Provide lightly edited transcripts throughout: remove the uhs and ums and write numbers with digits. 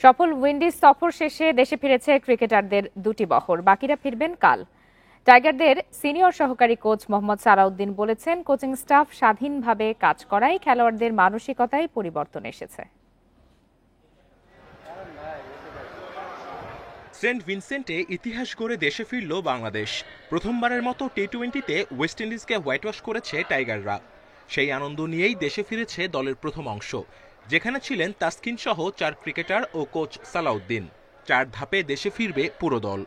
সফল উইন্ডিজ সফর শেষে দেশে ফিরেছে ক্রিকেটারদের দুটি বহর, বাকিরা ফিরবেন কাল। টাইগারদের সিনিয়র সহকারী কোচ মোহাম্মদ সালাউদ্দিন বলেছেন, কোচিং স্টাফ স্বাধীনভাবে কাজ করায় খেলোয়াড়দের মানসিকতায় পরিবর্তন এসেছে। সেন্ট ভিনসেন্টে ইতিহাস গড়ে দেশে ফিরল বাংলাদেশ। প্রথমবারের মতো টি-20তে ওয়েস্ট ইন্ডিজকে হোয়াইট ওয়াশ করেছে টাইগাররা। সেই আনন্দ নিয়েই দেশে ফিরেছে দলের প্রথম অংশ, যেখানে ছিলেন তাসকিন সহ 4 ক্রিকেটার ও কোচ সালাউদ্দিন। 4 ধাপে দেশে ফিরবে পুরো দল।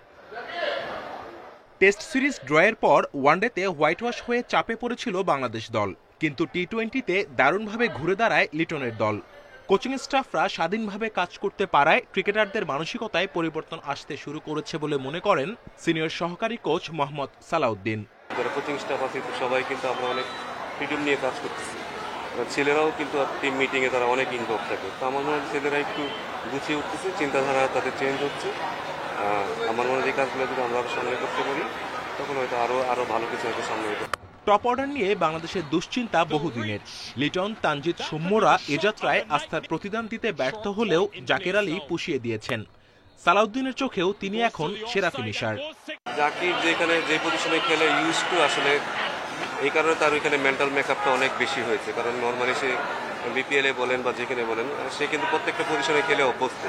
টেস্ট সিরিজ ড্রয়ের পর ওয়ানডেতে হোয়াইট ওয়াশ হয়ে চাপে পড়েছিল বাংলাদেশ দল, কিন্তু টি-20তে দারুণভাবে ঘুরে দাঁড়ায় লিটনের দল। কোচিং স্টাফরা স্বাধীনভাবে কাজ করতে পারায় ক্রিকেটারদের মানসিকতায় পরিবর্তন আসতে শুরু করেছে বলে মনে করেন সিনিয়র সহকারী coach Mohammad Salauddin. Coaching staff আছে সবাই কিন্তু আমরা অনেক ফ্রিডম নিয়ে কাজ করতেছি। ছেলেরাও কিন্তু টিম মিটিংয়ে তারা অনেক ইনভলভ থাকে। তো আমার মনে হয় ছেলেরা একটু গুছিয়ে উঠতেছে, চিন্তাধারা তাদের চেঞ্জ হচ্ছে। আমার মনে হয় এই কাজগুলো যদি আমরা সামনে করতে পারি তখন হয়তো আরো ভালো কিছু হয়তো সামনে হতে। টপ অর্ডার নিয়ে বাংলাদেশের দুশ্চিন্তা বহুদিনের। লিটন, তানজিদ, সৌম্যরা এ যাত্রায় আস্থার প্রতিদান দিতে ব্যর্থ হলেও জাকের আলী পুষিয়ে দিয়েছেন। সালাউদ্দিনের চোখেও তিনি এখন সেরা ফিনিশার। জাকির যেখানে যে পজিশনে খেলে ইউজ টু, আসলে এই কারণে তার ওইখানে মেন্টাল মেকআপটা অনেক বেশি হয়েছে। কারণ নর্মালি সে বিপিএলে বলেন বা যেখানে বলেন, সে কিন্তু প্রত্যেকটা পজিশনে খেলে অভ্যস্ত।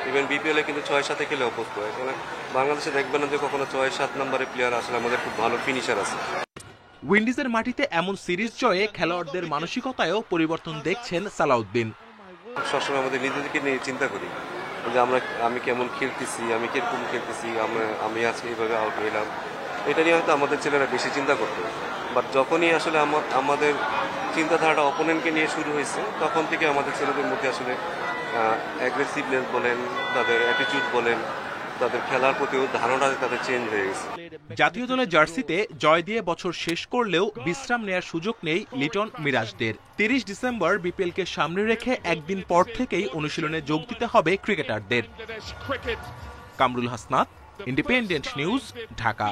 ইভেন বিপিএলে কিন্তু 6-7 খেলে অভ্যস্ত। এখানে বাংলাদেশে দেখবেন না যে কখনো 6-7 নম্বরের প্লেয়ার আসলে আমাদের খুব ভালো ফিনিশার আছে। উইন্ডিজের মাটিতে এমন সিরিজ জয়ে খেলোয়াড়দের মানসিকতায়ও পরিবর্তন দেখছেন সালাউদ্দিন। সবসময় আমাদের নিজেদেরকে নিয়ে চিন্তা করি যে আমি কেমন খেলতেছি, আমি কিরকম খেলতেছি, আমি আজকে এইভাবে আউট হইলাম। এটা নিয়ে হয়তো আমাদের ছেলেরা বেশি চিন্তা করতো। বাট যখনই আসলে আমাদের চিন্তাধারাটা অপোনেন্টকে নিয়ে শুরু হয়েছে, তখন থেকে আমাদের ছেলেদের মধ্যে আসলে অ্যাগ্রেসিভনেস বলেন, তাদের অ্যাটিটিউড বলেন, তাদের খেলার প্রতি ধারণা তাদের চেঞ্জ হয়ে গেছে। জাতীয় দলের জার্সিতে জয় দিয়ে বছর শেষ করলেও বিশ্রাম নেয়ার সুযোগ নেই লিটন, মিরাজদের। 30 ডিসেম্বর বিপিএলকে সামনে রেখে একদিন পর থেকেই অনুশীলনে যোগ দিতে হবে ক্রিকেটারদের। Kamrul Hasnat, independent news, Dhaka.